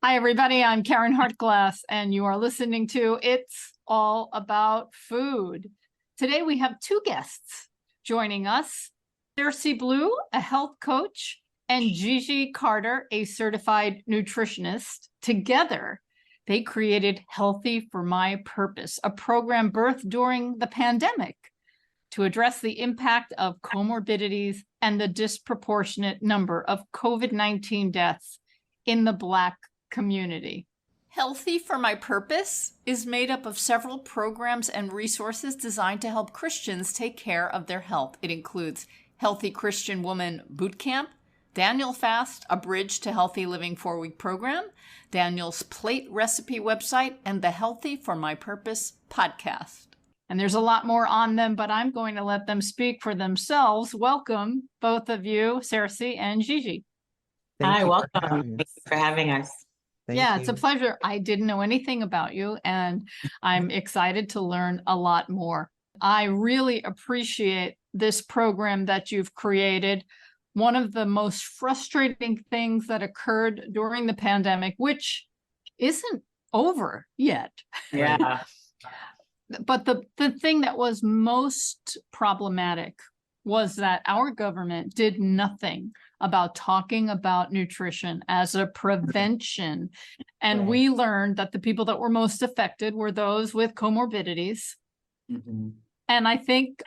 Hi, everybody. I'm Karen Hartglass, and you are listening to It's All About Food. Today, we have two guests joining us, Sersie Blue, a health coach, and Gigi Carter, a certified nutritionist. Together, they created Healthy for My Purpose, a program birthed during the pandemic to address the impact of comorbidities and the disproportionate number of COVID-19 deaths in the Black community. Healthy for My Purpose is made up of several programs and resources designed to help Christians take care of their health. It includes Healthy Christian Woman Boot Camp, Daniel Fast, a Bridge to Healthy Living 4-week program, Daniel's Plate Recipe website, and the Healthy for My Purpose podcast. And there's a lot more on them, but I'm going to let them speak for themselves. Welcome, both of you, Sersie and Gigi. Hi, welcome. Thanks for having us. Thank you. It's a pleasure. I didn't know anything about you, and I'm excited to learn a lot more. I really appreciate this program that you've created. One of the most frustrating things that occurred during the pandemic, which isn't over yet. Yeah. But the thing that was most problematic was that our government did nothing about talking about nutrition as a prevention. And Right. we learned that the people that were most affected were those with comorbidities. Mm-hmm. And I think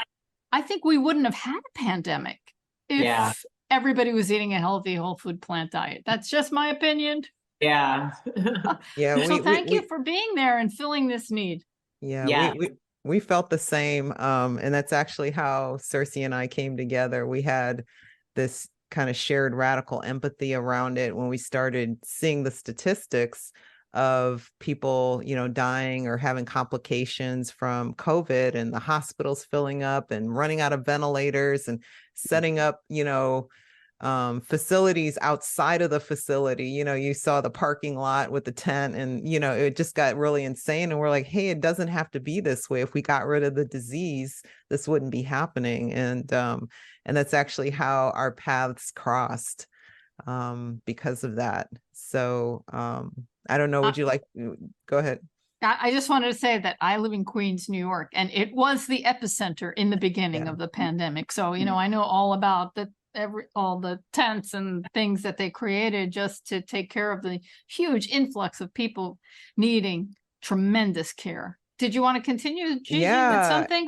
we wouldn't have had a pandemic if everybody was eating a healthy whole food plant diet. That's just my opinion. Yeah. So thank you for being there and filling this need. Yeah. We felt the same. And that's actually how Sersie and I came together. We had this kind of shared radical empathy around it when we started seeing the statistics of people, dying or having complications from COVID, and the hospitals filling up and running out of ventilators and setting up, facilities outside of the facility. You saw the parking lot with the tent, and it just got really insane. And we're like, hey, it doesn't have to be this way. If we got rid of the disease, this wouldn't be happening. And that's actually how our paths crossed, because of that. So I don't know, would you like, go ahead. I just wanted to say that I live in Queens, New York, and it was the epicenter in the beginning of the pandemic. So, I know all about all the tents and things that they created just to take care of the huge influx of people needing tremendous care. Did you want to continue, Gigi, with something?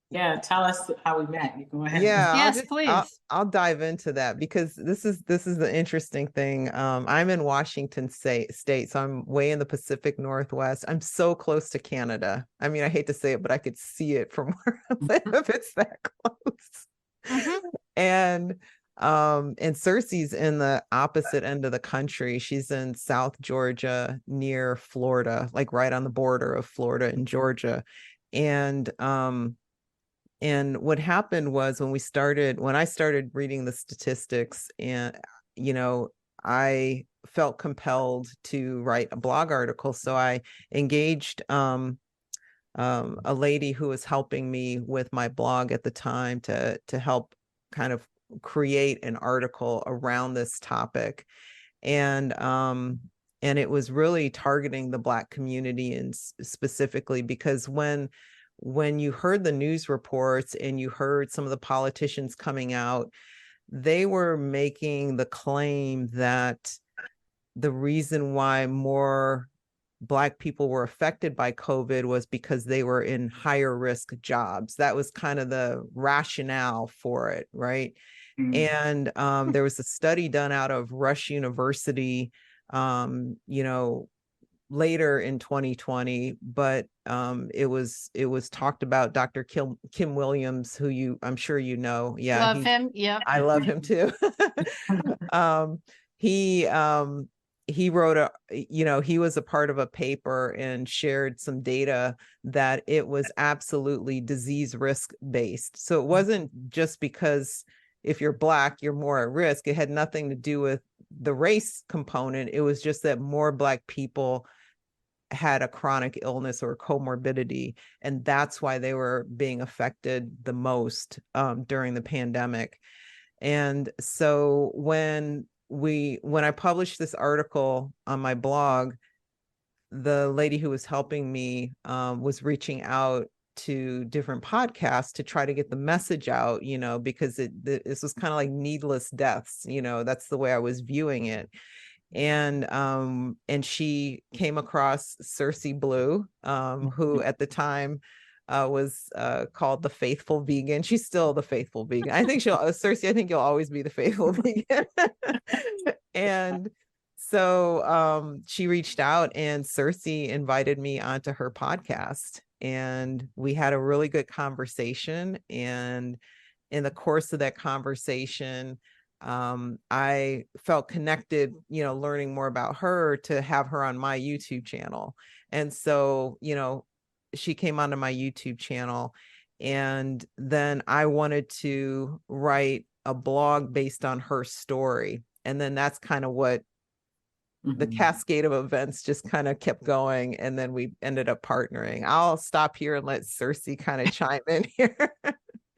Yeah, tell us how we met. You go ahead. Yeah, yes, please. I'll dive into that, because this is the interesting thing. I'm in Washington State, so I'm way in the Pacific Northwest. I'm so close to Canada. I mean, I hate to say it, but I could see it from where I live. It's that close. Mm-hmm. And Sersie's in the opposite end of the country. She's in South Georgia near Florida, like right on the border of Florida and Georgia. And what happened was when I started reading the statistics, and I felt compelled to write a blog article. So I engaged a lady who was helping me with my blog at the time to help kind of create an article around this topic. And it was really targeting the Black community, and specifically because when you heard the news reports and you heard some of the politicians coming out, they were making the claim that the reason why more Black people were affected by COVID was because they were in higher risk jobs. That was kind of the rationale for it, right? Mm-hmm. And there was a study done out of Rush University, later in 2020, but it was talked about. Dr. Kim Williams, who I'm sure you know. Yeah, love him. Yeah, I love him too. He wrote he was a part of a paper and shared some data that it was absolutely disease risk based. So it wasn't just because if you're Black, you're more at risk. It had nothing to do with the race component. It was just that more Black people had a chronic illness or comorbidity, and that's why they were being affected the most during the pandemic. And so when when I published this article on my blog, the lady who was helping me was reaching out to different podcasts to try to get the message out, because this was kind of like needless deaths, that's the way I was viewing it. And she came across Sersie Blue, who at the time was called the Faithful Vegan. She's still the Faithful Vegan. I think Sersie, I think you'll always be the Faithful Vegan. And so she reached out, and Sersie invited me onto her podcast, and we had a really good conversation. And in the course of that conversation, I felt connected, learning more about her, to have her on my YouTube channel. And so, she came onto my YouTube channel, and then I wanted to write a blog based on her story. And then that's kind of what the cascade of events just kind of kept going. And then we ended up partnering. I'll stop here and let Sersie kind of chime in here.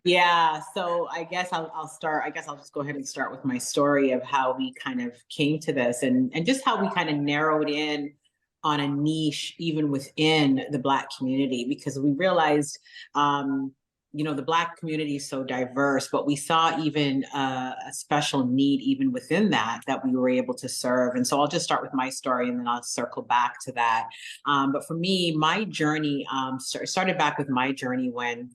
Yeah, so I guess I'll start. I guess I'll just go ahead and start with my story of how we kind of came to this, and just how we kind of narrowed in on a niche even within the Black community, because we realized, the Black community is so diverse, but we saw even a special need even within that we were able to serve. And so I'll just start with my story, and then I'll circle back to that. But for me, my journey started back with my journey when,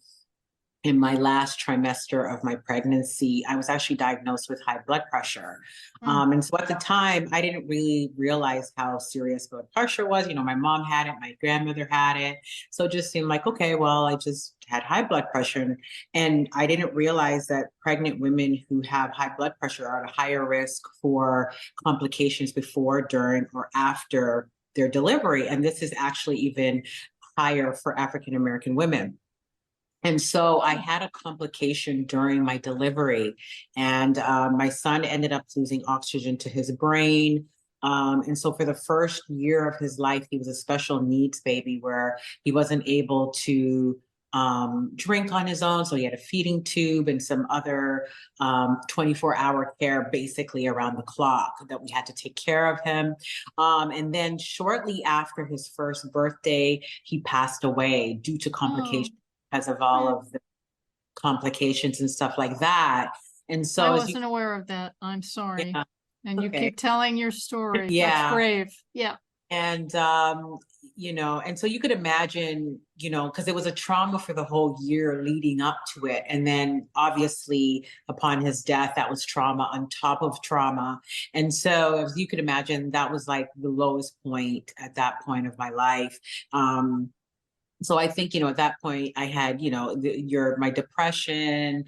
in my last trimester of my pregnancy, I was actually diagnosed with high blood pressure. And so at the time, I didn't really realize how serious blood pressure was. My mom had it, my grandmother had it. So it just seemed like, okay, well, I just had high blood pressure. And I didn't realize that pregnant women who have high blood pressure are at a higher risk for complications before, during, or after their delivery. And this is actually even higher for African American women. And so I had a complication during my delivery, and my son ended up losing oxygen to his brain. And so for the first year of his life, he was a special needs baby, where he wasn't able to drink on his own. So he had a feeding tube and some other 24-hour care basically around the clock that we had to take care of him. And then shortly after his first birthday, he passed away due to complications. Because of all of the complications and stuff like that. And so I wasn't aware of that. I'm sorry. Yeah, and you keep telling your story. Yeah. That's brave. Yeah. And, and so you could imagine, because it was a trauma for the whole year leading up to it. And then obviously upon his death, that was trauma on top of trauma. And so as you could imagine, that was like the lowest point at that point of my life. So I think, at that point I had, my depression,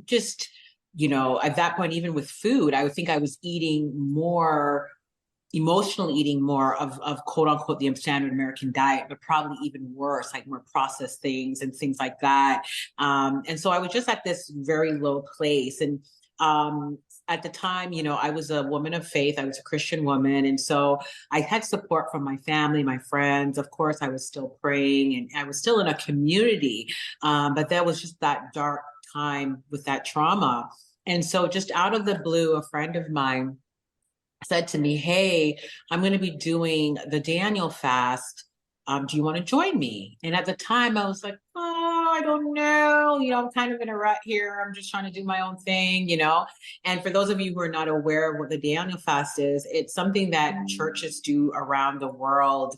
just, at that point, even with food, I would think I was emotionally eating more of quote unquote, the standard American diet, but probably even worse, like more processed things and things like that. And so I was just at this very low place. And at the time, I was a woman of faith. I was a Christian woman. And so I had support from my family, my friends. Of course, I was still praying, and I was still in a community. But there was just that dark time with that trauma. And so just out of the blue, a friend of mine said to me, "Hey, I'm going to be doing the Daniel fast. Do you want to join me?" And at the time I was like, "Oh, I don't know. I'm kind of in a rut here. I'm just trying to do my own thing, And for those of you who are not aware of what the Daniel fast is, it's something that churches do around the world.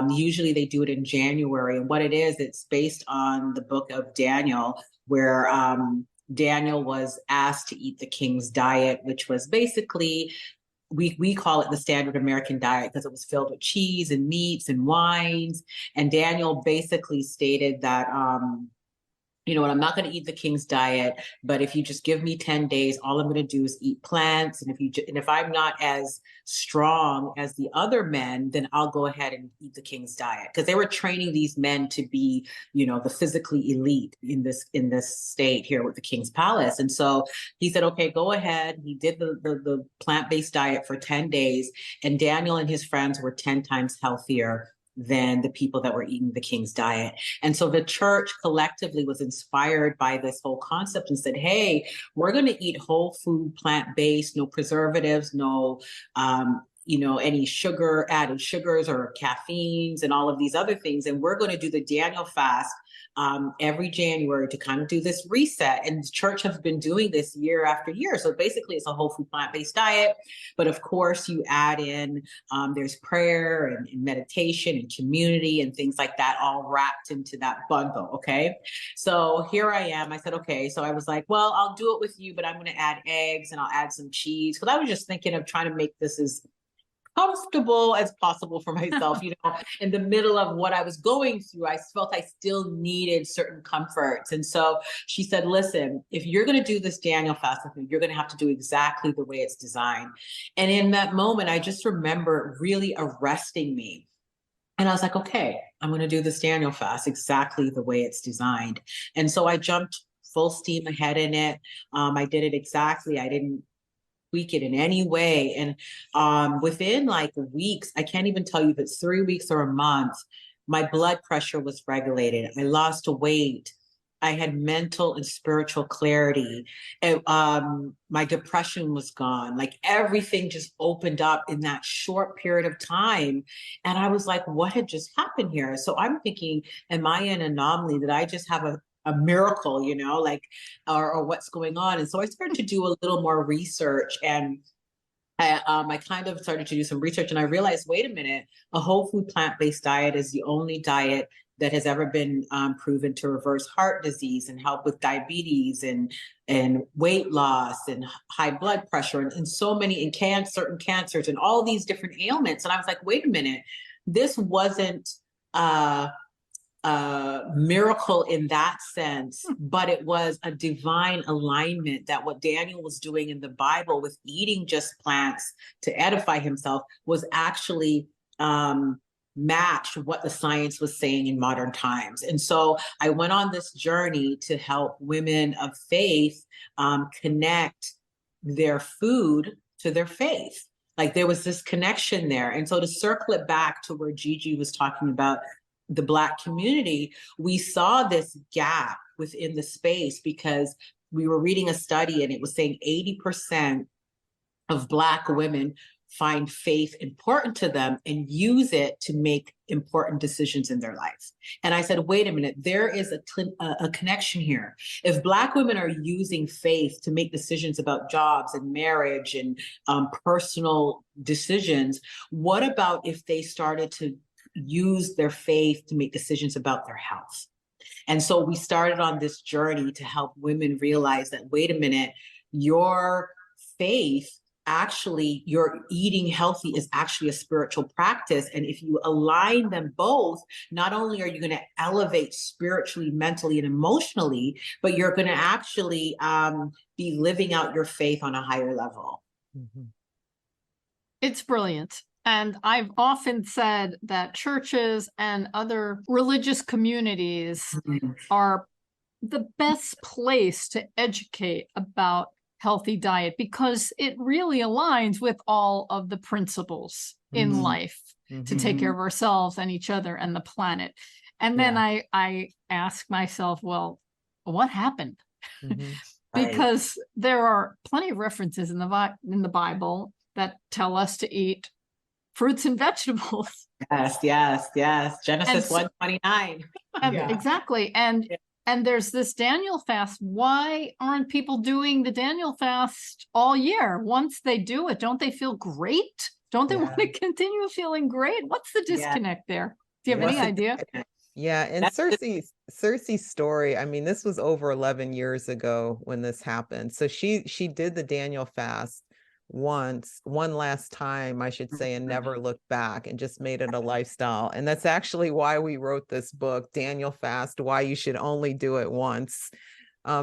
Usually they do it in January. And what it is, it's based on the book of Daniel, where Daniel was asked to eat the king's diet, which was basically, we call it the standard American diet because it was filled with cheese and meats and wines. And Daniel basically stated that, I'm not going to eat the king's diet, but if you just give me 10 days, all I'm going to do is eat plants. And if I'm not as strong as the other men, then I'll go ahead and eat the king's diet. Because they were training these men to be, the physically elite in this state here with the king's palace. And so he said, okay, go ahead. He did the plant-based diet for 10 days, and Daniel and his friends were 10 times healthier than the people that were eating the king's diet. And so the church collectively was inspired by this whole concept and said, hey, we're going to eat whole food, plant-based, no preservatives, no any added sugars or caffeines and all of these other things. And we're going to do the Daniel fast every January to kind of do this reset. And the church has been doing this year after year. So basically it's a whole food plant-based diet. But of course you add in, there's prayer and meditation and community and things like that, all wrapped into that bundle. Okay. So here I am. I said, okay. So I was like, well, I'll do it with you, but I'm going to add eggs and I'll add some cheese. Cause I was just thinking of trying to make this as comfortable as possible for myself, in the middle of what I was going through. I felt I still needed certain comforts. And so she said, listen, if you're going to do this Daniel fast with me, you're going to have to do exactly the way it's designed. And in that moment, I just remember really arresting me. And I was like, okay, I'm going to do this Daniel fast exactly the way it's designed. And so I jumped full steam ahead in it. I did it exactly. I didn't tweak it in any way. And within like weeks, I can't even tell you if it's 3 weeks or a month, my blood pressure was regulated. I lost weight. I had mental and spiritual clarity. And, my depression was gone. Like everything just opened up in that short period of time. And I was like, what had just happened here? So I'm thinking, am I an anomaly? Did I just have a miracle, or what's going on? And so I started to do a little more research, and I kind of started to do some research, and I realized, wait a minute, a whole food plant-based diet is the only diet that has ever been proven to reverse heart disease and help with diabetes and weight loss and high blood pressure and so many, and certain cancers and all these different ailments. And I was like, wait a minute, this wasn't miracle in that sense, but it was a divine alignment that what Daniel was doing in the Bible with eating just plants to edify himself was actually matched what the science was saying in modern times. And so I went on this journey to help women of faith connect their food to their faith. Like there was this connection there. And so to circle it back to where Gigi was talking about the Black community, we saw this gap within the space because we were reading a study and it was saying 80% of Black women find faith important to them and use it to make important decisions in their life. And I said, wait a minute, there is a connection here. If Black women are using faith to make decisions about jobs and marriage and personal decisions, what about if they started to use their faith to make decisions about their health? And so we started on this journey to help women realize that, wait a minute, your faith, actually, your eating healthy is actually a spiritual practice. And if you align them both, not only are you going to elevate spiritually, mentally, and emotionally, but you're going to actually be living out your faith on a higher level. Mm-hmm. It's brilliant. And I've often said that churches and other religious communities are the best place to educate about healthy diet because it really aligns with all of the principles in life to take care of ourselves and each other and the planet. And then I ask myself, well, what happened? Because there are plenty of references in the Bible that tell us to eat fruits and vegetables. Yes. Genesis 1:29. Exactly. And there's this Daniel fast. Why aren't people doing the Daniel fast all year? Once they do it, don't they feel great? Don't they want to continue feeling great? What's the disconnect there? Do you have any idea? Yeah, and Cersie's story, I mean, this was over 11 years ago when this happened. So she did the Daniel fast one last time, I should say, and never looked back and just made it a lifestyle. And that's actually why we wrote this book, Daniel Fast, Why You Should Only Do It Once.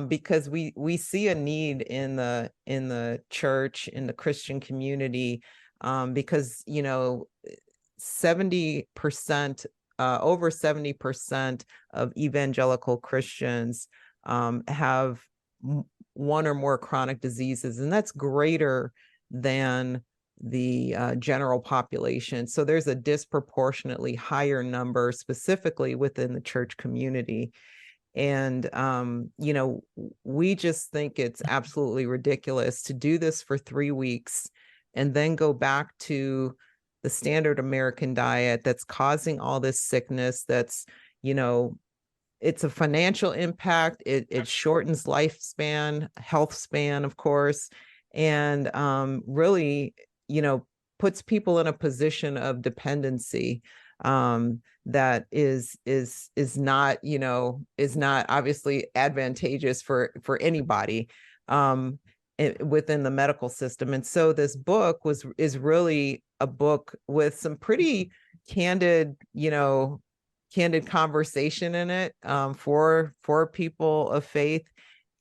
Because we see a need in the church, in the Christian community, because 70%, over 70% of evangelical Christians have one or more chronic diseases, and that's greater than general population. So there's a disproportionately higher number specifically within the church community. And, you know, we just think it's absolutely ridiculous to do this for 3 weeks and then go back to the standard American diet that's causing all this sickness. That's, you know, it's a financial impact. It shortens lifespan, health span, of course, and really, you know, puts people in a position of dependency that is not, you know, is not obviously advantageous for anybody within the medical system. And so this book is really a book with some pretty candid, you know, candid conversation in it for people of faith.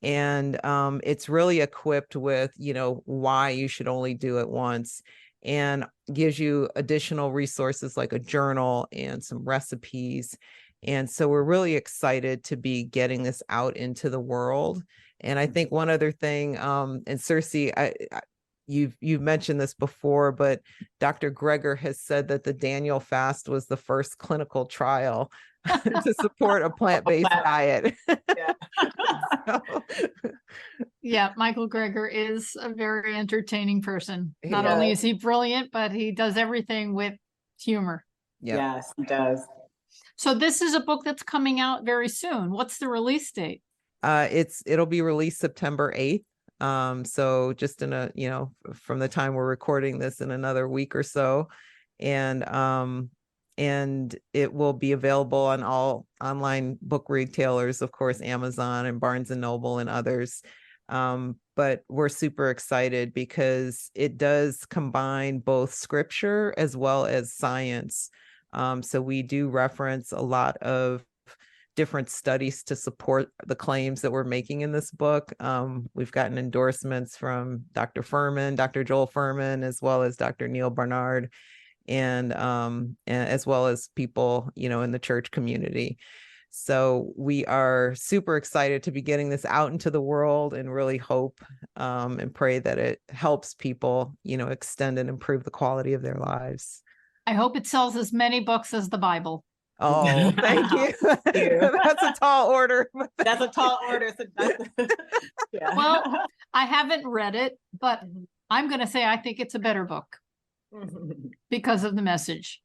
And it's really equipped with, you know, why you should only do it once, and gives you additional resources like a journal and some recipes. And so we're really excited to be getting this out into the world. And I think one other thing, and Sersie, you've mentioned this before, but Dr. Greger has said that the Daniel fast was the first clinical trial to support a plant-based diet. Yeah. So, yeah, Michael Greger is a very entertaining person. Not only is he brilliant, but he does everything with humor. Yep. Yes, he does. So this is a book that's coming out very soon. What's the release date? It'll be released September 8th. So just in a, you know, from the time we're recording this, in another week or so. And it will be available on all online book retailers, of course, Amazon and Barnes and Noble and others. But we're super excited because it does combine both scripture as well as science. So we do reference a lot of different studies to support the claims that we're making in this book. We've gotten endorsements from Dr. Furman, Dr. Joel Furman, as well as Dr. Neil Barnard, and as well as people, you know, in the church community. So we are super excited to be getting this out into the world, and really hope and pray that it helps people, you know, extend and improve the quality of their lives. I hope it sells as many books as the Bible. Oh, thank you. Thank you. That's a tall order. That's a tall order. So yeah. Well, I haven't read it, but I'm going to say I think it's a better book because of the message.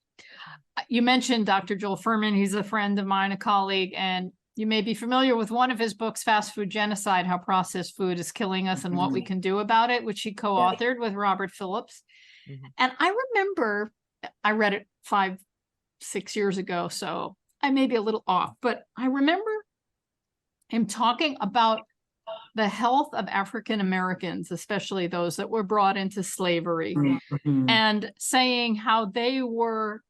You mentioned Dr. Joel Furman. He's a friend of mine, a colleague, and you may be familiar with one of his books, Fast Food Genocide, How Processed Food is Killing Us and What We Can Do About It, which he co-authored with Robert Phillips. And I remember I read it 5-6 years ago, so I may be a little off, but I remember him talking about the health of African Americans, especially those that were brought into slavery, and saying how they were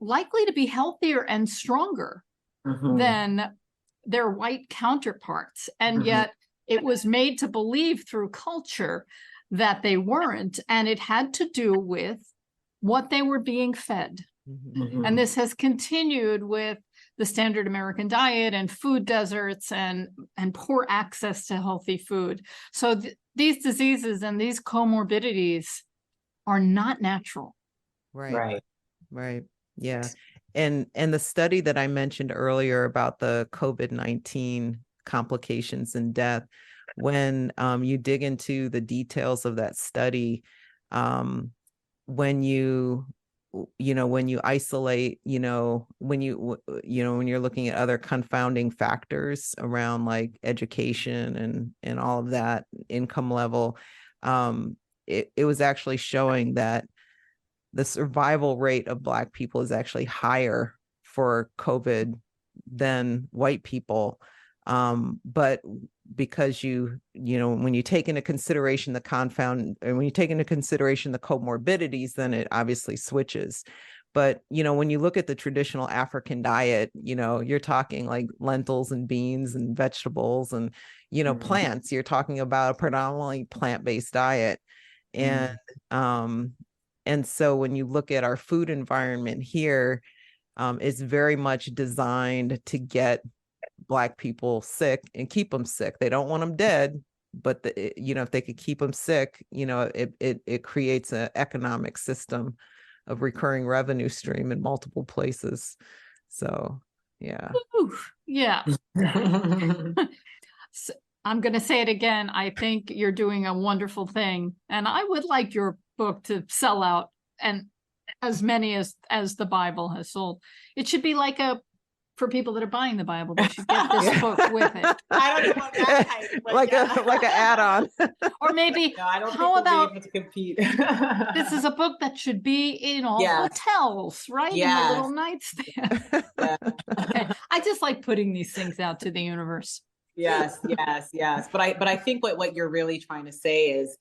likely to be healthier and stronger than their white counterparts. And yet it was made to believe through culture that they weren't, and it had to do with what they were being fed. And this has continued with the standard American diet and food deserts and poor access to healthy food. So these diseases and these comorbidities are not natural. Right. Yeah. And the study that I mentioned earlier about the COVID-19 complications and death, when you dig into the details of that study, when you isolate, when you're looking at other confounding factors around like education and all of that, income level, it was actually showing that the survival rate of Black people is actually higher for COVID than white people. But because when you take into consideration the comorbidities, then it obviously switches. But, when you look at the traditional African diet, you're talking like lentils and beans and vegetables and, plants. You're talking about a predominantly plant-based diet. And so when you look at our food environment here, it's very much designed to get Black people sick and keep them sick. They don't want them dead, but if they could keep them sick, it creates an economic system of recurring revenue stream in multiple places. So, yeah. Oof, yeah. So, I'm going to say it again. I think you're doing a wonderful thing, and I would like your book to sell out and as many as the Bible has sold. It should be like for people that are buying the Bible, they should get this book with it. I don't know what that type, but like an add-on. Or maybe, no, I don't how think we'll about be able to compete. this is a book that should be in all hotels, right? In the little nightstand. Okay. I just like putting these things out to the universe. Yes. But I think what you're really trying to say is,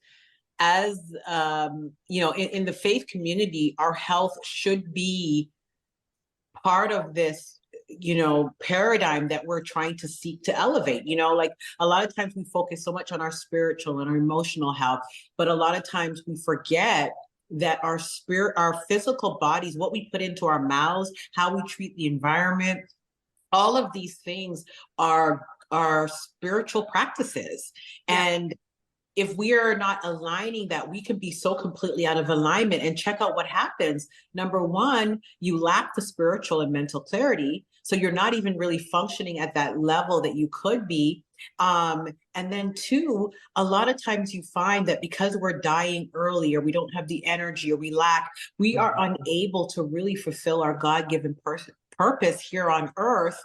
as in the faith community, our health should be part of this paradigm that we're trying to seek to elevate. Like a lot of times we focus so much on our spiritual and our emotional health, but a lot of times we forget that our physical bodies, what we put into our mouths, how we treat the environment, all of these things are spiritual practices. And if we are not aligning that, we can be so completely out of alignment. And check out what happens. Number one, you lack the spiritual and mental clarity. So you're not even really functioning at that level that you could be. And then two, a lot of times you find that because we're dying early, or we don't have the energy, or we are unable to really fulfill our God-given purpose here on earth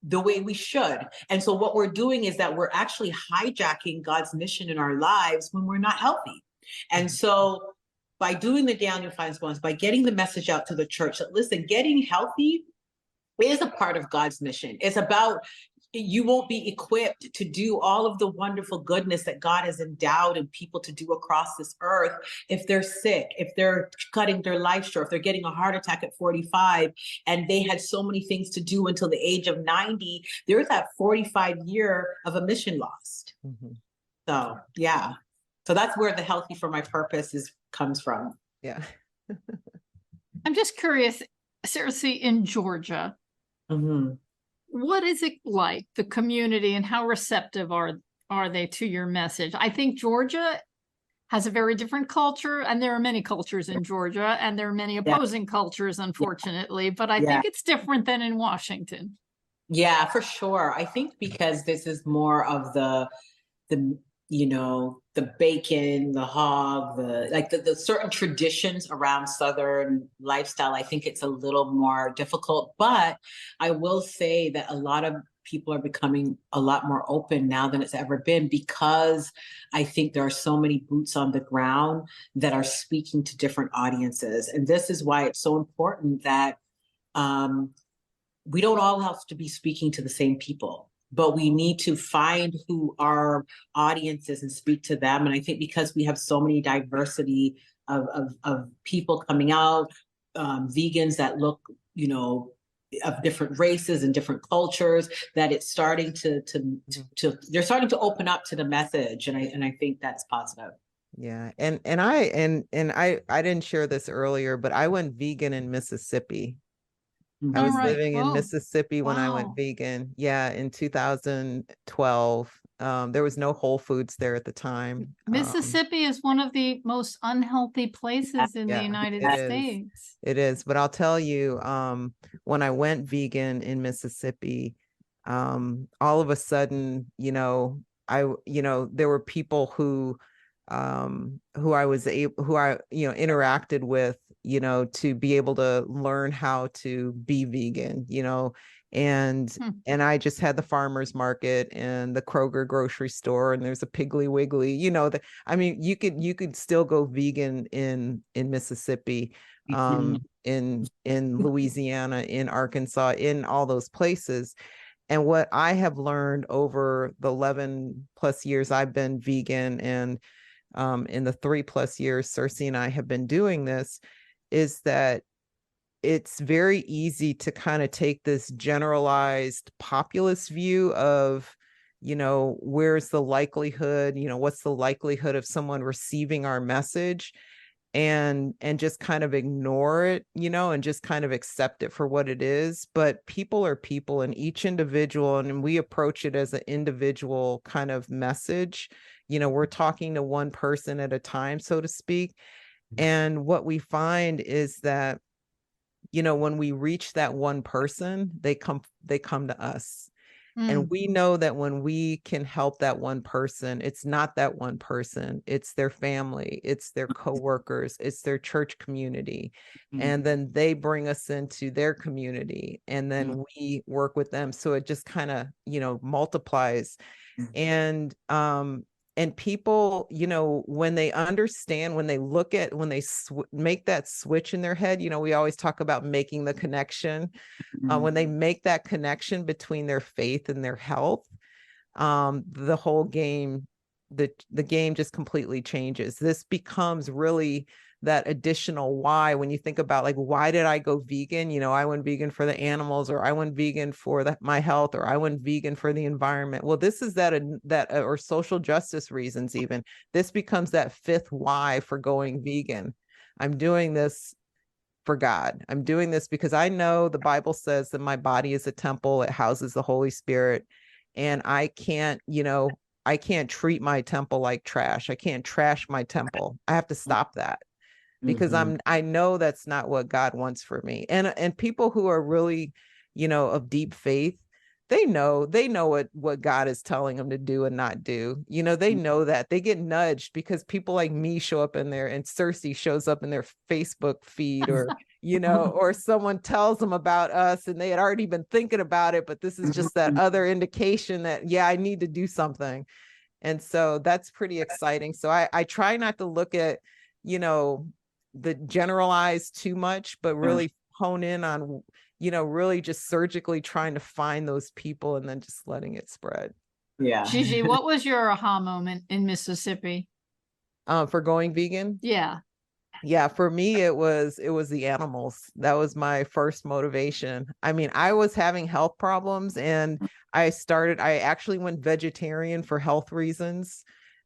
the way we should. And so what we're doing is that we're actually hijacking God's mission in our lives when we're not healthy. And so by doing the Daniel Finds Bonds, by getting the message out to the church that, listen, getting healthy is a part of God's mission. It's about, you won't be equipped to do all of the wonderful goodness that God has endowed in people to do across this earth if they're sick, if they're cutting their life short, if they're getting a heart attack at 45 and they had so many things to do until the age of 90. There's that 45-year of a mission lost. Mm-hmm. So yeah, so that's where the healthy for my purpose comes from. Yeah. I'm just curious, Sersie, in Georgia, what is it like, the community, and how receptive are they to your message? I think Georgia has a very different culture, and there are many cultures in Georgia, and there are many opposing cultures, unfortunately, but I think it's different than in Washington. Yeah, for sure. I think because this is more of the bacon, the hog, the certain traditions around Southern lifestyle, I think it's a little more difficult. But I will say that a lot of people are becoming a lot more open now than it's ever been, because I think there are so many boots on the ground that are speaking to different audiences. And this is why it's so important that we don't all have to be speaking to the same people, but we need to find who our audience is and speak to them. And I think because we have so many diversity of people coming out, vegans that look, of different races and different cultures, that it's starting they're starting to open up to the message. And I think that's positive. Yeah. And I didn't share this earlier, but I went vegan in Mississippi. I was living in Mississippi when I went vegan. Yeah, in 2012. There was no Whole Foods there at the time. Mississippi is one of the most unhealthy places in the United States. It is. But I'll tell you, when I went vegan in Mississippi, all of a sudden, there were people who I interacted with, to be able to learn how to be vegan, and I just had the farmer's market and the Kroger grocery store, and there's a Piggly Wiggly, you could still go vegan in Mississippi, in Louisiana, in Arkansas, in all those places. And what I have learned over the 11 plus years I've been vegan, and in the 3+ years Sersie and I have been doing this, is that it's very easy to kind of take this generalized populist view of, where's the likelihood, what's the likelihood of someone receiving our message? and just kind of ignore it, and just kind of accept it for what it is. But people are people, and each individual, and we approach it as an individual kind of message. We're talking to one person at a time, so to speak. And what we find is that, when we reach that one person, they come to us. And we know that when we can help that one person, it's not that one person, it's their family, it's their coworkers, it's their church community. And then they bring us into their community, and then we work with them. So it just kind of, multiplies. And people, when they understand, when they look at, when they make that switch in their head, we always talk about making the connection. When they make that connection between their faith and their health, the whole game, the game just completely changes. This becomes really that additional why. When you think about, like, why did I go vegan? I went vegan for the animals, or I went vegan for my health, or I went vegan for the environment. Well, this is that or social justice reasons. Even this becomes that fifth why for going vegan. I'm doing this for God. I'm doing this because I know the Bible says that my body is a temple. It houses the Holy Spirit. And I can't treat my temple like trash. I can't trash my temple. I have to stop that, because I know that's not what God wants for me. And people who are really, of deep faith, they know what God is telling them to do and not do. They know that. They get nudged because people like me show up in there, and Sersie shows up in their Facebook feed, or or someone tells them about us, and they had already been thinking about it, but this is just that other indication that, yeah, I need to do something. And so that's pretty exciting. So I try not to look at, the generalized too much, but really hone in on, really just surgically trying to find those people, and then just letting it spread. Yeah. Gigi, what was your aha moment in Mississippi? For going vegan? Yeah. Yeah, for me, it was the animals. That was my first motivation. I mean, I was having health problems, and I actually went vegetarian for health reasons.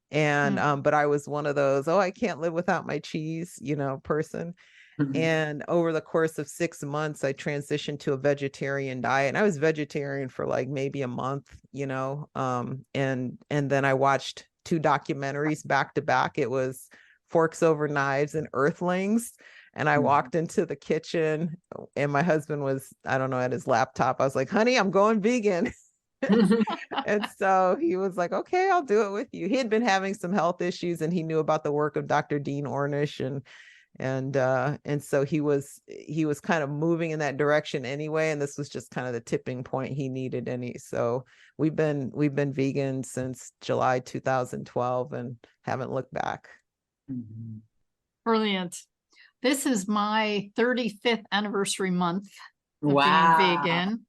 And but I was one of those, I can't live without my cheese, person. And over the course of 6 months, I transitioned to a vegetarian diet, and I was vegetarian for like maybe a month, and then I watched 2 documentaries back to back. It was Forks Over Knives and Earthlings. And I walked into the kitchen, and my husband was, I don't know, at his laptop. I was like, honey, I'm going vegan. And so he was like, okay, I'll do it with you. He had been having some health issues, and he knew about the work of Dr. Dean Ornish, and so he was kind of moving in that direction anyway. And this was just kind of the tipping point he needed. So we've been vegan since July 2012 and haven't looked back. Brilliant. This is my 35th anniversary month of Wow. being vegan.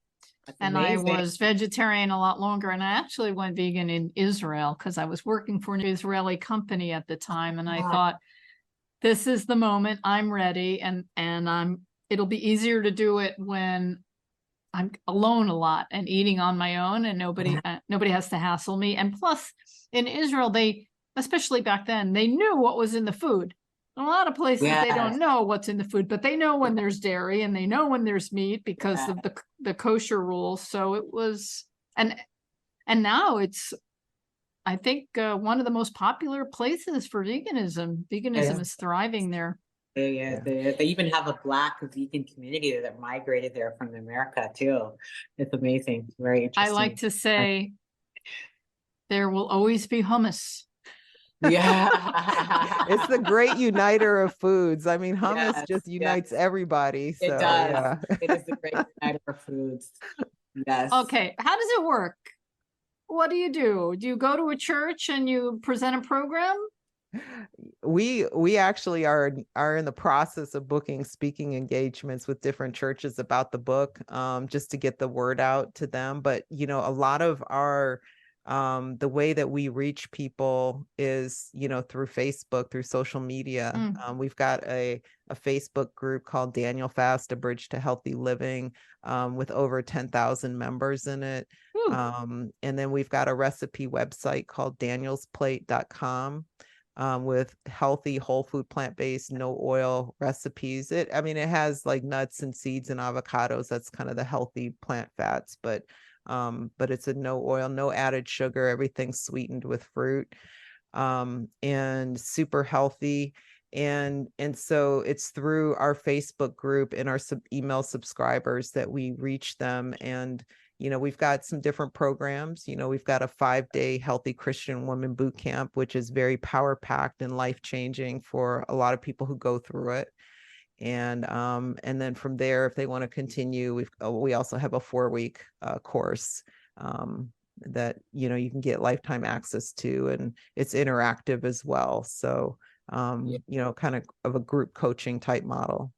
That's And amazing. I was vegetarian a lot longer. And I actually went vegan in Israel because I was working for an Israeli company at the time. And I thought, this is the moment, I'm ready. And it'll be easier to do it when I'm alone a lot and eating on my own, and nobody has to hassle me. And plus, in Israel, especially back then, they knew what was in the food. In a lot of places, they don't know what's in the food, but they know when there's dairy, and they know when there's meat because of the kosher rules. So it was, and now it's, I think, one of the most popular places for veganism. Veganism is thriving there. They even have a Black vegan community that migrated there from America too. It's amazing. Very interesting. I like to say there will always be hummus. Yeah. It's the great uniter of foods. I mean, hummus just unites everybody. So, it does. Yeah. It is the great uniter of foods. Yes. Okay. How does it work? What do? Do you go to a church and you present a program? We actually are in the process of booking speaking engagements with different churches about the book, just to get the word out to them. But, a lot of our the way that we reach people is, through Facebook, through social media. We've got a Facebook group called Daniel Fast, A Bridge to Healthy Living, with over 10,000 members in it. And then we've got a recipe website called danielsplate.com. with healthy, whole food, plant-based, no oil recipes. I mean, it has like nuts and seeds and avocados. That's kind of the healthy plant fats, but it's a no oil, no added sugar, everything's sweetened with fruit, and super healthy. And so it's through our Facebook group and our email subscribers that we reach them. And we've got some different programs. We've got a 5-day Healthy Christian Woman Boot Camp, which is very power packed and life changing for a lot of people who go through it. And then from there, if they want to continue, we also have a 4-week course that you can get lifetime access to, and it's interactive as well. So kind of a group coaching type model.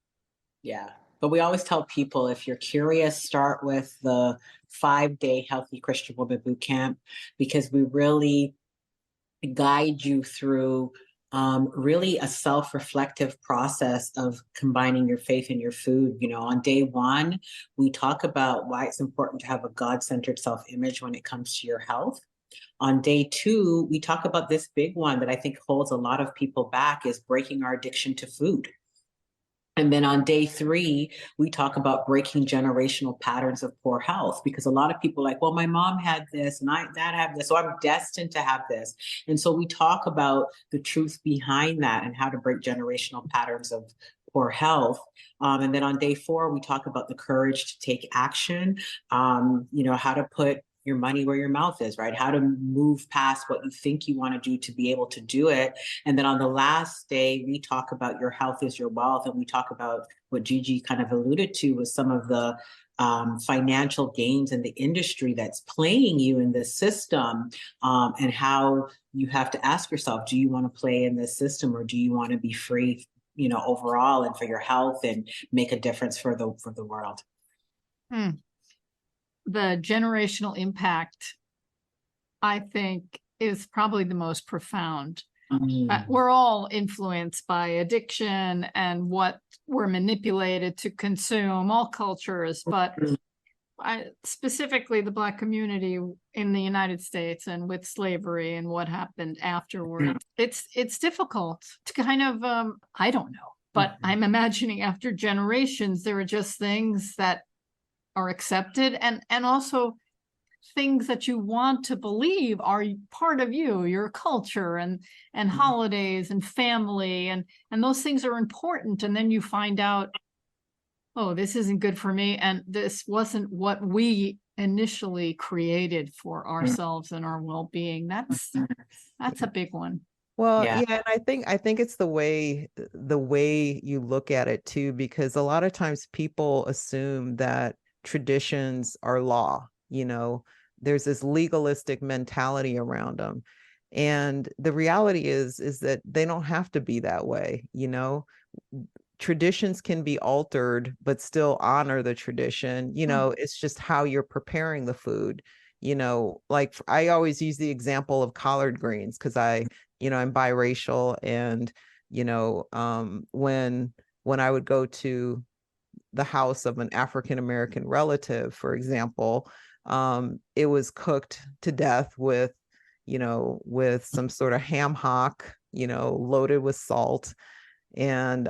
Yeah. But we always tell people, if you're curious, start with the 5-day Healthy Christian Woman Boot Camp, because we really guide you through really a self-reflective process of combining your faith and your food. On day 1, we talk about why it's important to have a God-centered self-image when it comes to your health. On day 2, we talk about this big one that I think holds a lot of people back, is breaking our addiction to food. And then on day 3, we talk about breaking generational patterns of poor health, because a lot of people are like, well, my mom had this and dad had this, so I'm destined to have this. And so we talk about the truth behind that and how to break generational patterns of poor health. And then on day 4, we talk about the courage to take action, how to put your money where your mouth is, right? How to move past what you think you want to do to be able to do it. And then on the last day, we talk about your health is your wealth. And we talk about what Gigi kind of alluded to, with some of the financial gains in the industry that's playing you in this system, and how you have to ask yourself, do you want to play in this system, or do you want to be free, overall, and for your health, and make a difference for the world? The generational impact, I think, is probably the most profound. We're all influenced by addiction and what we're manipulated to consume, all cultures, but specifically the Black community in the United States, and with slavery and what happened afterward. It's difficult to kind of, I don't know, but I'm imagining after generations, there are just things that are accepted, and also things that you want to believe are part of your culture, and holidays and family, and those things are important. And then you find out, oh, this isn't good for me, and this wasn't what we initially created for ourselves and our well-being. That's a big one. Well, yeah, and I think it's the way you look at it too, because a lot of times people assume that traditions are law. There's this legalistic mentality around them, and the reality is that they don't have to be that way. Traditions can be altered but still honor the tradition. It's just how you're preparing the food. Like I always use the example of collard greens, because I'm biracial, and when I would go to the house of an African-American relative, for example, it was cooked to death with some sort of ham hock, loaded with salt. And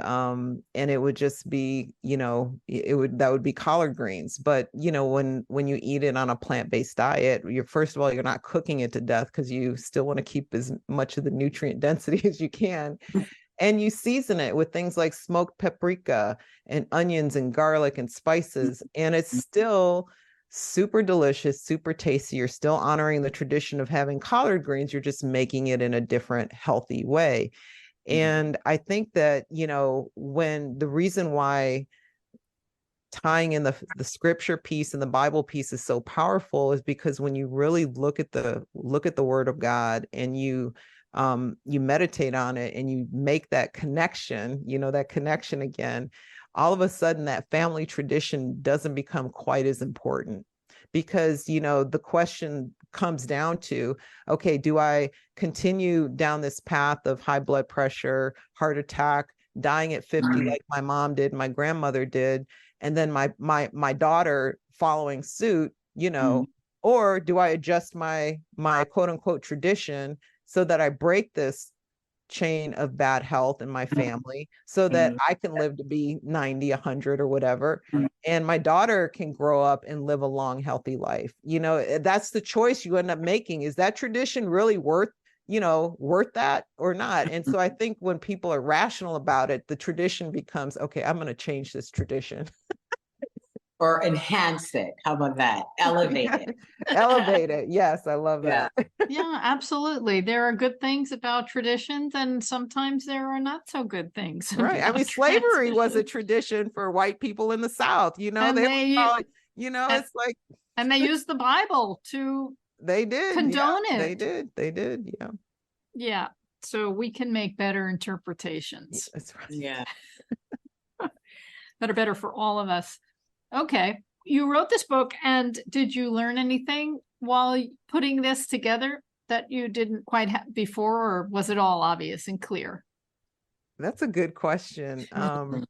it would just be, that would be collard greens. But, when you eat it on a plant-based diet, first of all, you're not cooking it to death, because you still want to keep as much of the nutrient density as you can. And you season it with things like smoked paprika and onions and garlic and spices. And it's still super delicious, super tasty. You're still honoring the tradition of having collard greens. You're just making it in a different, healthy way. And I think that, when the reason why tying in the scripture piece and the Bible piece is so powerful is because when you really look at the Word of God, and you meditate on it, and you make that connection, again, all of a sudden that family tradition doesn't become quite as important, because, the question comes down to, okay, do I continue down this path of high blood pressure, heart attack, dying at 50 like my mom did, my grandmother did, and then my daughter following suit, or do I adjust my quote unquote tradition so that I break this chain of bad health in my family so that I can live to be 90, 100 or whatever. And my daughter can grow up and live a long, healthy life. That's the choice you end up making. Is that tradition really worth that or not? And so I think when people are rational about it, the tradition becomes, okay, I'm going to change this tradition. Or enhance it. How about that? Elevate it. Elevate it. Yes, I love that. Yeah, absolutely. There are good things about traditions, and sometimes there are not so good things. Right. I mean, slavery was a tradition for white people in the South. And it's like, and they used the Bible to they did condone it. They did. Yeah. Yeah. So we can make better interpretations. That's right. Yeah. That are better for all of us. Okay. You wrote this book, and did you learn anything while putting this together that you didn't quite have before, or was it all obvious and clear? That's a good question. I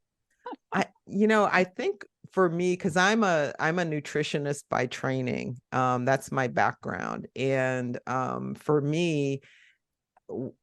think for me, because I'm a nutritionist by training, that's my background. And for me,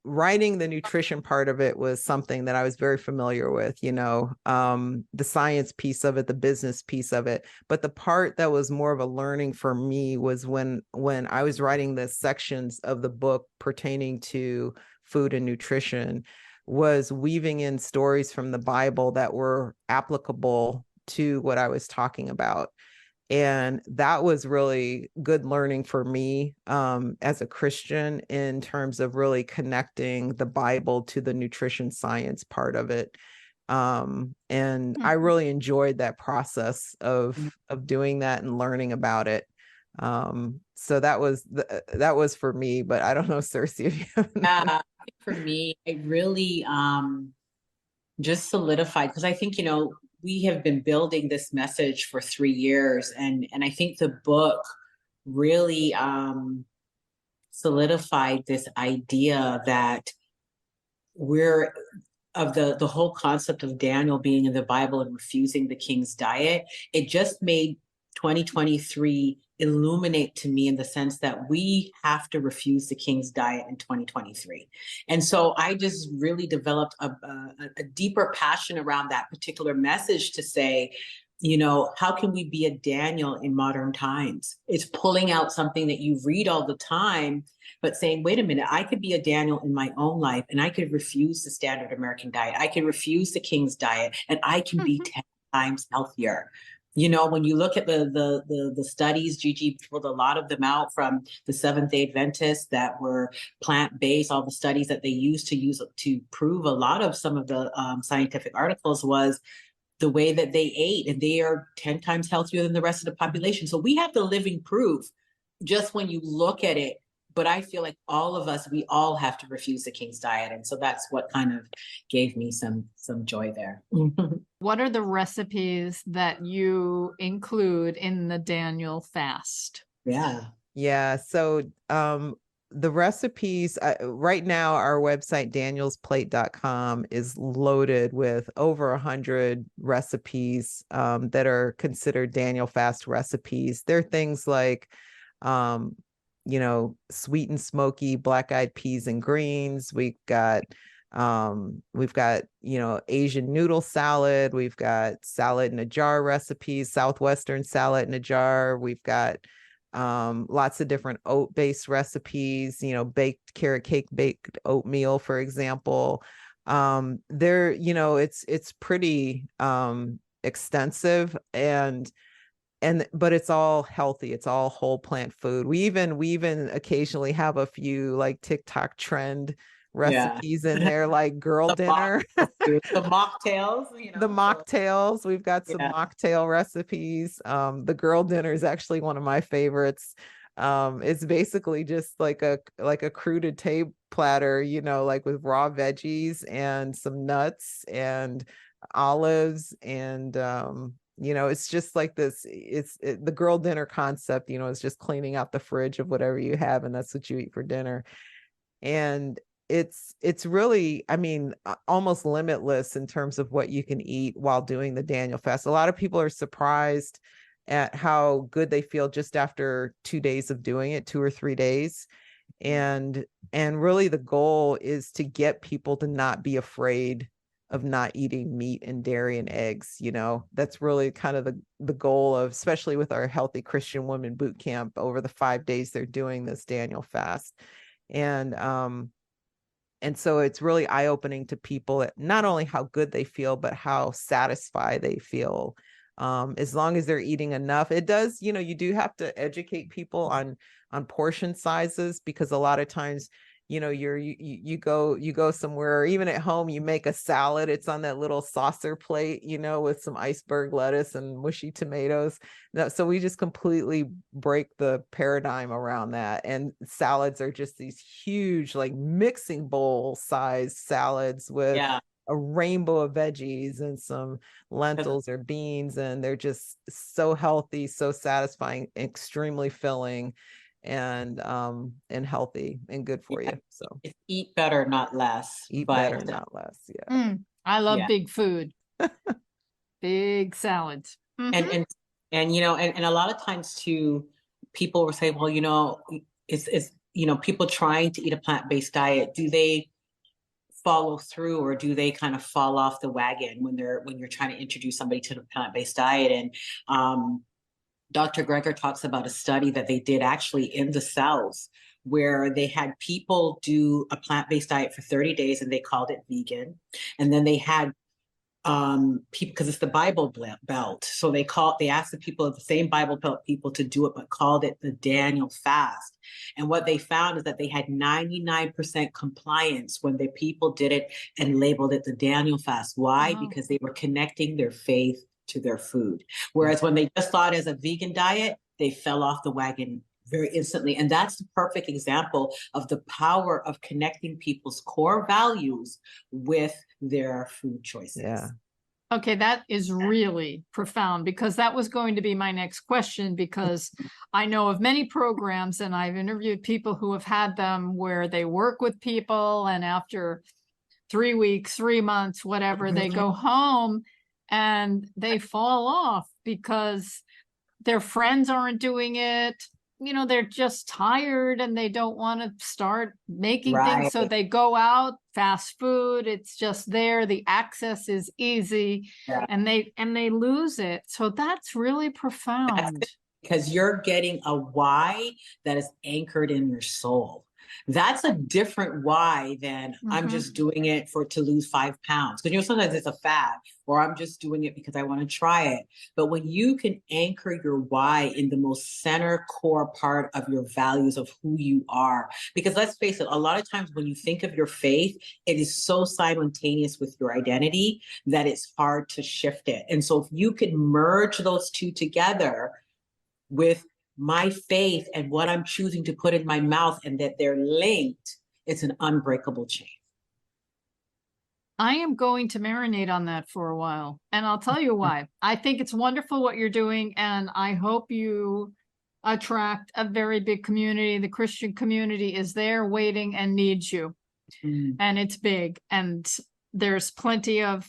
writing the nutrition part of it was something that I was very familiar with, the science piece of it, the business piece of it. But the part that was more of a learning for me was when I was writing the sections of the book pertaining to food and nutrition, was weaving in stories from the Bible that were applicable to what I was talking about. And that was really good learning for me as a Christian, in terms of really connecting the Bible to the nutrition science part of it. And I really enjoyed that process of doing that and learning about it. So that was for me, but I don't know, Sersie, if you have for me, it really just solidified, because I think, we have been building this message for 3 years, and I think the book really solidified this idea that we're of the whole concept of Daniel being in the Bible and refusing the king's diet. It just made 2023 illuminate to me, in the sense that we have to refuse the king's diet in 2023. And so I just really developed a deeper passion around that particular message, to say, how can we be a Daniel in modern times? It's pulling out something that you read all the time, but saying, wait a minute, I could be a Daniel in my own life, and I could refuse the standard American diet. I can refuse the king's diet, and I can be 10 times healthier. When you look at the studies, Gigi pulled a lot of them out from the Seventh-day Adventists that were plant-based. All the studies that they used to prove a lot of some of the scientific articles was the way that they ate, and they are 10 times healthier than the rest of the population. So we have the living proof just when you look at it. But I feel like all of us, we all have to refuse the king's diet. And so that's what kind of gave me some joy there. What are the recipes that you include in the Daniel fast? Yeah. So the recipes, right now, our website, danielsplate.com, is loaded with over 100 recipes that are considered Daniel fast recipes. They're things like, sweet and smoky black-eyed peas and greens. We've got Asian noodle salad. We've got salad in a jar recipes, Southwestern salad in a jar. We've got lots of different oat-based recipes, baked carrot cake, baked oatmeal, for example. It's pretty extensive, but it's all healthy. It's all whole plant food. We even occasionally have a few like TikTok trend recipes in there, like girl dinner. The mocktails, the mocktails. We've got some mocktail recipes. The girl dinner is actually one of my favorites. It's basically just like a crudité platter, like with raw veggies and some nuts and olives, and it's just like this. The girl dinner concept, is just cleaning out the fridge of whatever you have, and that's what you eat for dinner. And it's really, almost limitless in terms of what you can eat while doing the Daniel fast. A lot of people are surprised at how good they feel just after 2 days of doing it, 2 or 3 days. and really the goal is to get people to not be afraid of not eating meat and dairy and eggs. That's really kind of the goal of, especially with our Healthy Christian Women Boot Camp. Over the 5 days they're doing this Daniel fast, and so it's really eye-opening to people at not only how good they feel, but how satisfied they feel. As long as they're eating enough. It does, you do have to educate people on portion sizes, because a lot of times, you go somewhere, or even at home, you make a salad, it's on that little saucer plate, with some iceberg lettuce and mushy tomatoes. So we just completely break the paradigm around that. And salads are just these huge, like mixing bowl size salads with a rainbow of veggies and some lentils or beans, and they're just so healthy, so satisfying, extremely filling, and healthy and good for you. So It's eat better, not less. Eat better, not less. I love big food. Big salads. And and a lot of times too, people will say, well, it's people trying to eat a plant-based diet, do they follow through, or do they kind of fall off the wagon when you're trying to introduce somebody to the plant-based diet? And Dr. Greger talks about a study that they did actually in the South, where they had people do a plant-based diet for 30 days and they called it vegan. And then they had people, because it's the Bible Belt. So they asked the people of the same Bible Belt people to do it, but called it the Daniel fast. And what they found is that they had 99% compliance when the people did it and labeled it the Daniel fast. Why? Wow. Because they were connecting their faith to their food. Whereas when they just thought as a vegan diet, they fell off the wagon very instantly. And that's the perfect example of the power of connecting people's core values with their food choices. Yeah. Okay, that is really profound, because that was going to be my next question, because I know of many programs and I've interviewed people who have had them where they work with people, and after 3 weeks, 3 months, whatever, they go home and they fall off because their friends aren't doing it. They're just tired and they don't want to start making things. So they go out, fast food, it's just there. The access is easy, and they lose it. So that's really profound. Because you're getting a why that is anchored in your soul. That's a different why than I'm just doing it to lose 5 pounds. Because sometimes it's a fad, or I'm just doing it because I want to try it. But when you can anchor your why in the most center core part of your values of who you are, because let's face it, a lot of times when you think of your faith, it is so simultaneous with your identity that it's hard to shift it. And so if you can merge those two together with my faith and what I'm choosing to put in my mouth, and that they're linked, it's an unbreakable chain. I am going to marinate on that for a while, and I'll tell you why. I think it's wonderful what you're doing, and I hope you attract a very big community. The Christian community is there waiting and needs you. And it's big, and there's plenty of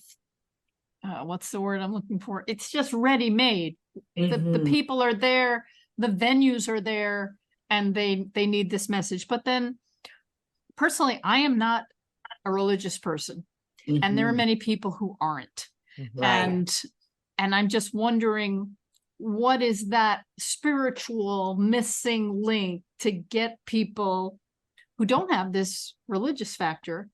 what's the word I'm looking for? It's just ready-made. The people are there, the venues are there, and they need this message. But then personally, I am not a religious person, and there are many people who aren't. And I'm just wondering, what is that spiritual missing link to get people who don't have this religious factor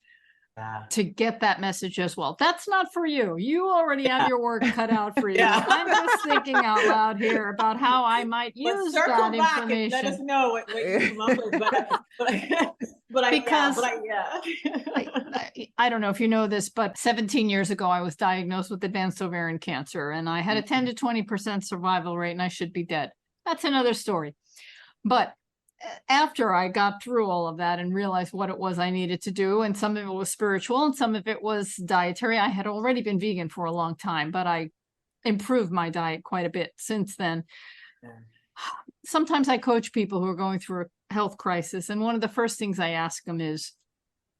to get that message as well? That's not for you. You already have your work cut out for you. I'm just thinking out loud here about how I might use that information. Let us know what you come up with. I don't know if you know this, but 17 years ago, I was diagnosed with advanced ovarian cancer, and I had a 10 to 20% survival rate, and I should be dead. That's another story. But after I got through all of that and realized what it was I needed to do, and some of it was spiritual and some of it was dietary. I had already been vegan for a long time, but I improved my diet quite a bit since then. Sometimes I coach people who are going through a health crisis, and one of the first things I ask them is,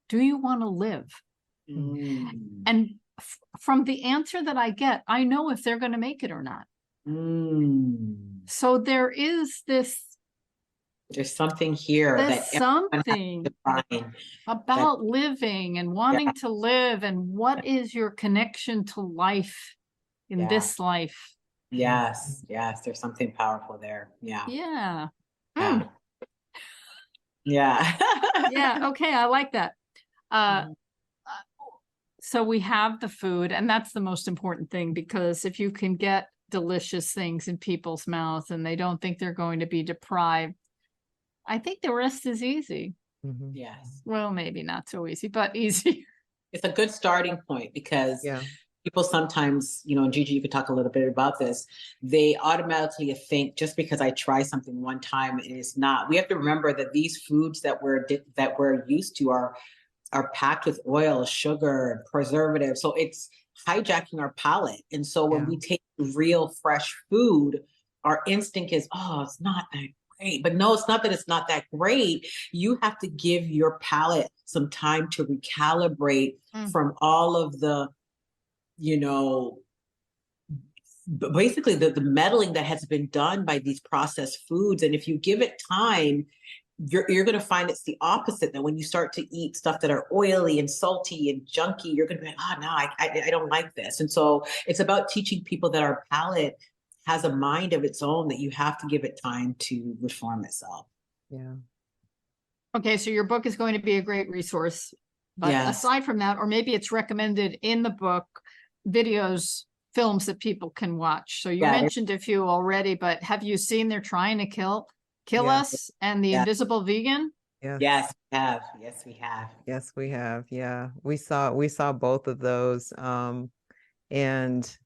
do you want to live? And from the answer that I get, I know if they're going to make it or not. So there is this There's something here There's that everyone has something to find. about living and wanting to live, and what is your connection to life in Yeah. this life? Yes, yes, there's something powerful there. Yeah. Yeah. Yeah. Mm, Yeah. yeah. Okay. I like that. Uh, Mhm. so we have the food, and that's the most important thing, because if you can get delicious things in people's mouths and they don't think they're going to be deprived, I think the rest is easy. Mhm. Yes. Well, maybe not so easy, but easy. It's a good starting point because Yeah. people sometimes, and Gigi, you could talk a little bit about this. They automatically think just because I try something one time, it is not. We have to remember that these foods that we're used to are packed with oil, sugar, preservatives. So it's hijacking our palate. And so when Yeah. we take real fresh food, our instinct is, oh, it's not that great. But no, it's not that it's not that great. You have to give your palate some time to recalibrate from all of the, you know, basically the meddling that has been done by these processed foods. And if you give it time, you're going to find it's the opposite, that when you start to eat stuff that are oily and salty and junky, you're going to be like, oh no, I don't like this. And so it's about teaching people that our palate has a mind of its own, that you have to give it time to reform itself. Yeah. Okay, so your book is going to be a great resource. But Yes. aside from that, or maybe it's recommended in the book, videos, films that people can watch. So you Yeah. mentioned a few already, but have you seen They're Trying to Kill Yeah. Us and The Yeah. Invisible Vegan? Yeah. Yes, we have. Yes, we have. Yes, we have. Yeah. We saw both of those. And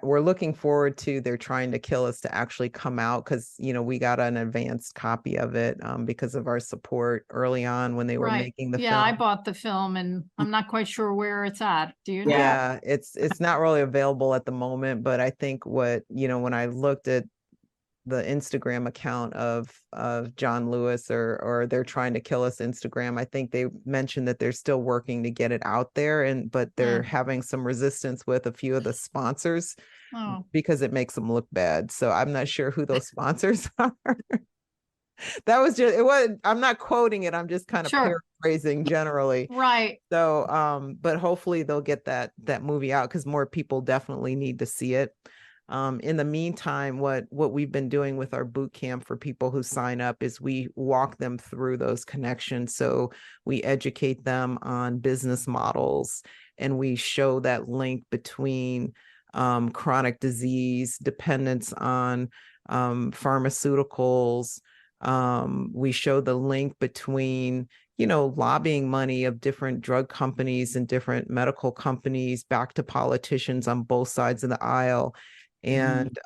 we're looking forward to They're Trying to Kill Us to actually come out, because we got an advanced copy of it because of our support early on when they were Right. making the Yeah, I film. bought the film and I'm not quite sure where it's at. Do you know? Yeah. Yeah, it's not really available at the moment, but I think when I looked at the Instagram account of John Lewis or They're Trying to Kill Us Instagram, I think they mentioned that they're still working to get it out there, but they're having some resistance with a few of the sponsors Oh, because it makes them look bad. So I'm not sure who those sponsors are. That was just, it was, I'm not quoting it, I'm just kind of sure. paraphrasing generally. Right. So but hopefully they'll get that movie out, because more people definitely need to see it. In the meantime, what we've been doing with our boot camp for people who sign up is we walk them through those connections. So we educate them on business models, and we show that link between chronic disease, dependence on pharmaceuticals. We show the link between lobbying money of different drug companies and different medical companies back to politicians on both sides of the aisle, and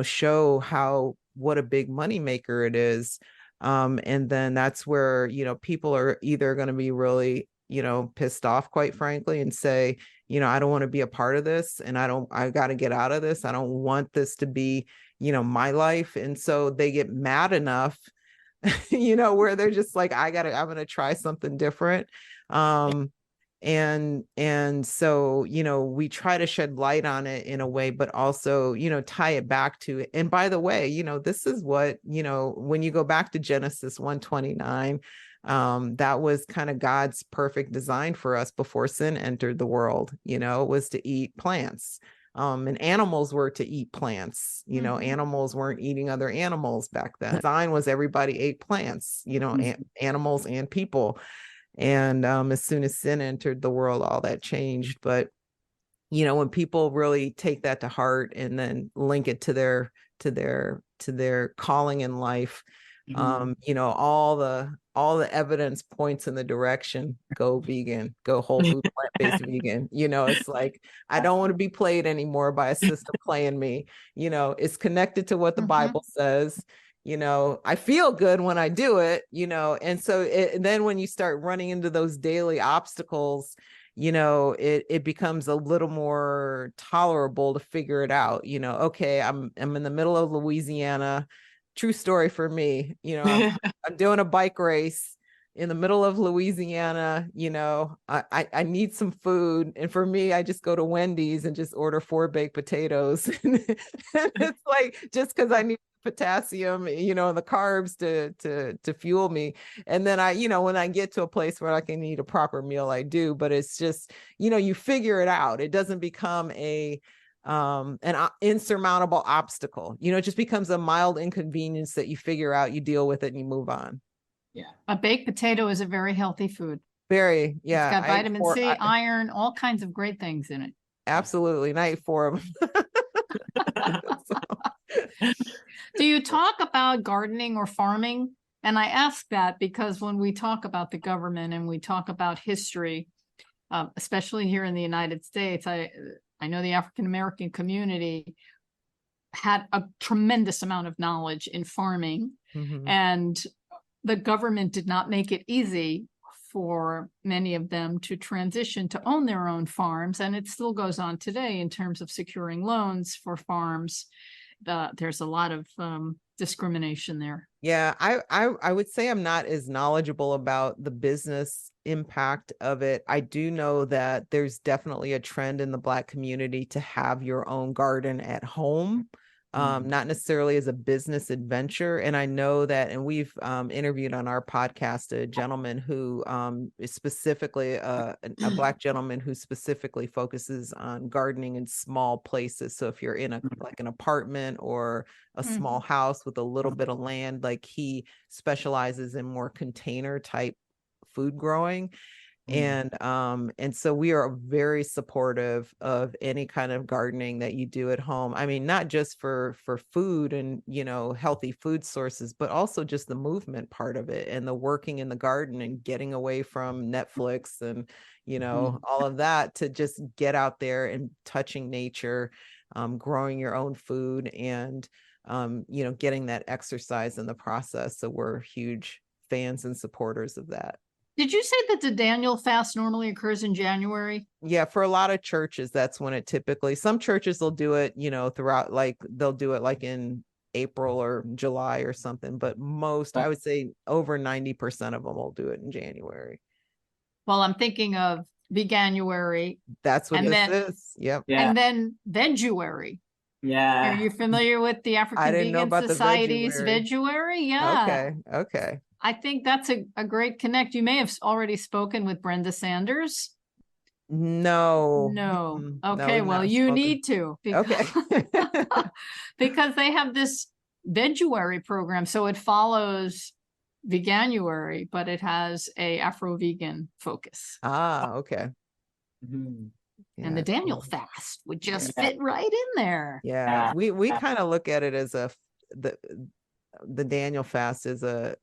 show what a big moneymaker it is. And then that's where people are either going to be really pissed off, quite frankly, and say, I don't want to be a part of this, and I got to get out of this. I don't want this to be my life. And so they get mad enough where they're just like, I'm going to try something different. And so, we try to shed light on it in a way, but also, tie it back to it. And by the way, this is what, when you go back to Genesis 1:29, that was kind of God's perfect design for us before sin entered the world, was to eat plants. And animals were to eat plants. Animals weren't eating other animals back then. Design was everybody ate plants, animals and people. And as soon as sin entered the world, all that changed. But when people really take that to heart and then link it to their calling in life, all the evidence points in the direction: go vegan, go whole food, plant-based vegan. It's like, I don't want to be played anymore by a system playing me. It's connected to what the Bible says. I feel good when I do it, and so then when you start running into those daily obstacles, it becomes a little more tolerable to figure it out. Okay, I'm in the middle of Louisiana. True story for me. I'm doing a bike race in the middle of Louisiana. I need some food, and for me, I just go to Wendy's and just order 4 baked potatoes. And it's like, just because I need potassium, and the carbs to fuel me. And then when I get to a place where I can eat a proper meal, I do, but it's just, you figure it out. It doesn't become an insurmountable obstacle. It just becomes a mild inconvenience that you figure out, you deal with it, and you move on. Yeah. A baked potato is a very healthy food. Very, yeah. It's got vitamin C, iron, all kinds of great things in it. Absolutely. And I ate 4 of them. Do you talk about gardening or farming? And I ask that because when we talk about the government and we talk about history, especially here in the United States, I know the African-American community had a tremendous amount of knowledge in farming, and the government did not make it easy for many of them to transition to own their own farms. And it still goes on today in terms of securing loans for farms. There's a lot of discrimination there. Yeah, I would say I'm not as knowledgeable about the business impact of it. I do know that there's definitely a trend in the Black community to have your own garden at home. Not necessarily as a business adventure. And I know that, and we've interviewed on our podcast a gentleman who is specifically a Black gentleman who specifically focuses on gardening in small places. So if you're in like an apartment or a small house with a little bit of land, like he specializes in more container type food growing. And so we are very supportive of any kind of gardening that you do at home. I mean, not just for food and, healthy food sources, but also just the movement part of it and the working in the garden and getting away from Netflix and, all of that, to just get out there and touching nature, growing your own food and, getting that exercise in the process. So we're huge fans and supporters of that. Did you say that the Daniel fast normally occurs in January? Yeah, for a lot of churches, that's when it typically, some churches will do it, throughout, like they'll do it like in April or July or something, but most, I would say over 90% of them will do it in January. Well, I'm thinking of Veganuary. That's what this is. Yep. Yeah. And then Veguary. Yeah. Are you familiar with the African Vegan Society's Veguary? Yeah. Okay. I think that's a great connect. You may have already spoken with Brenda Sanders. No. Okay. Well, you need to. Because, because they have this Veguary program. So it follows Veganuary, but it has a Afro-vegan focus. Okay. Yeah, and the Daniel fast would just fit right in there. Yeah. We kind of look at it as the Daniel fast is a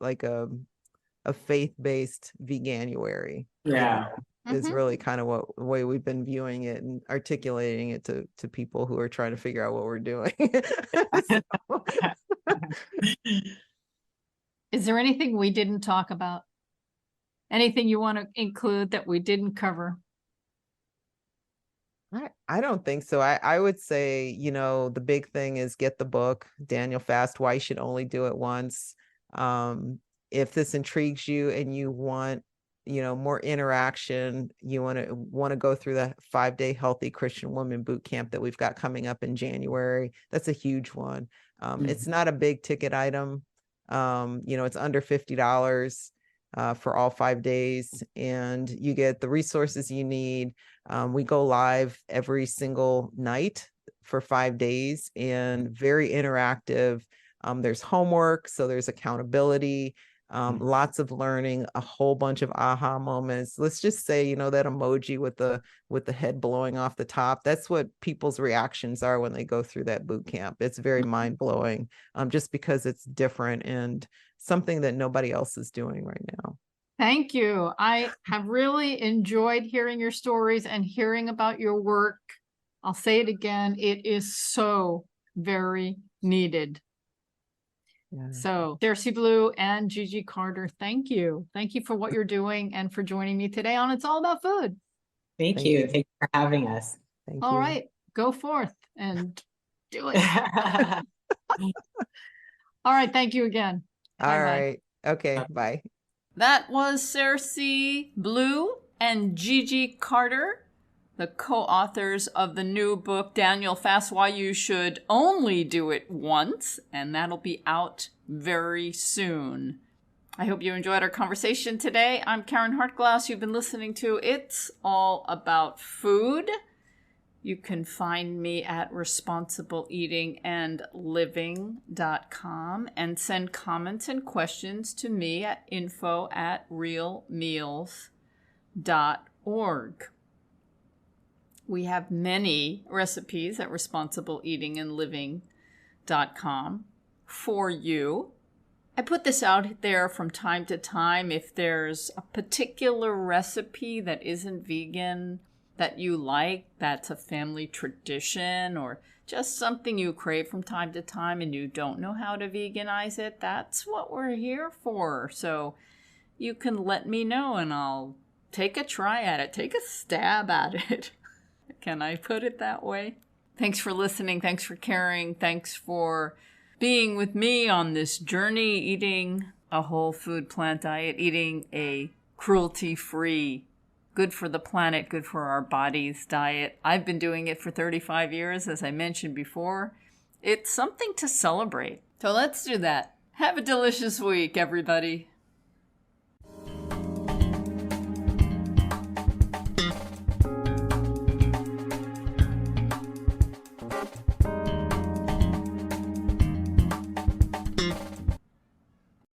faith-based veganuary. Yeah. Is really kind of the way we've been viewing it and articulating it to people who are trying to figure out what we're doing. Is there anything we didn't talk about? Anything you want to include that we didn't cover? I don't think so. I would say, the big thing is get the book, Daniel Fast, Why You Should Only Do It Once. If this intrigues you and you want, more interaction, you want to go through the 5-day Healthy Christian Woman Boot Camp that we've got coming up in January. That's a huge one. It's not a big ticket item. It's under $50 for all 5 days, and you get the resources you need. We go live every single night for 5 days and very interactive. There's homework, so there's accountability, lots of learning, a whole bunch of aha moments. Let's just say, that emoji with the head blowing off the top. That's what people's reactions are when they go through that boot camp. It's very mind blowing, just because it's different and something that nobody else is doing right now. Thank you. I have really enjoyed hearing your stories and hearing about your work. I'll say it again. It is so very needed. Yeah. So Sersie Blue and Gigi Carter, thank you. Thank you for what you're doing and for joining me today on It's All About Food. Thank you. Thank you for having us. All right, go forth and do it. All right, thank you again. All right. Okay, bye. That was Sersie Blue and Gigi Carter, the the co-authors of the new book, Daniel Fast Why You Should Only Do It Once, and that'll be out very soon. I hope you enjoyed our conversation today. I'm Karen Hartglass. You've been listening to It's All About Food. You can find me at responsibleeatingandliving.com and send comments and questions to me at info@realmeals.org. We have many recipes at responsibleeatingandliving.com for you. I put this out there from time to time. If there's a particular recipe that isn't vegan that you like, that's a family tradition, or just something you crave from time to time and you don't know how to veganize it, that's what we're here for. So you can let me know and I'll take a try at it, take a stab at it. Can I put it that way? Thanks for listening. Thanks for caring. Thanks for being with me on this journey, eating a whole food plant diet, eating a cruelty-free, good for the planet, good for our bodies diet. I've been doing it for 35 years, as I mentioned before. It's something to celebrate. So let's do that. Have a delicious week, everybody.